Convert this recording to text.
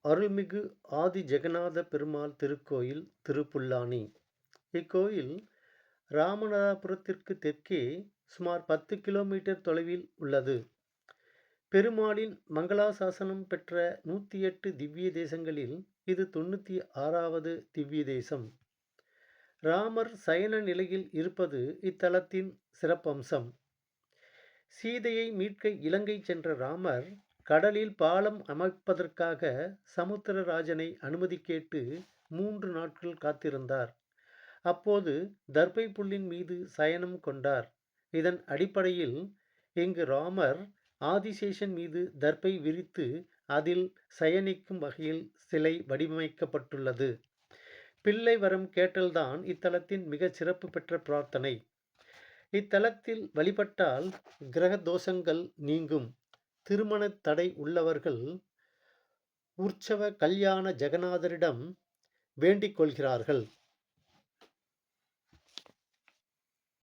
அருள்மிகு ஆதி ஜெகநாத பெருமாள் திருக்கோயில் திருப்புல்லானி. இக்கோயில் ராமநாதபுரத்திற்கு தெற்கே சுமார் 10 கிலோமீட்டர் தொலைவில் உள்ளது. பெருமாளின் மங்களாசாசனம் பெற்ற 108 திவ்ய தேசங்களில் இது 96வது திவ்ய தேசம். ராமர் சயன நிலையில் இருப்பது இத்தலத்தின் சிறப்பம்சம். சீதையை மீட்க இலங்கை சென்ற ராமர் கடலில் பாலம் அமைப்பதற்காக சமுத்திரராஜனை அனுமதி கேட்டு 3 நாட்கள் காத்திருந்தார். அப்போது தர்பை புல்லின் மீது சயனம் கொண்டார். இதன் அடிப்படையில் இங்கு ராமர் ஆதிசேஷன் மீது தர்பை விரித்து அதில் சயனிக்கும் வகையில் சிலை வடிவமைக்கப்பட்டுள்ளது. பிள்ளை வரம் கேட்டல்தான் இத்தலத்தின் மிகச் சிறப்பு பெற்ற பிரார்த்தனை. இத்தலத்தில் வழிபட்டால் கிரக தோஷங்கள் நீங்கும். திருமண தடை உள்ளவர்கள் உற்சவ கல்யாண ஜெகநாதரிடம் வேண்டிக் கொள்கிறார்கள்.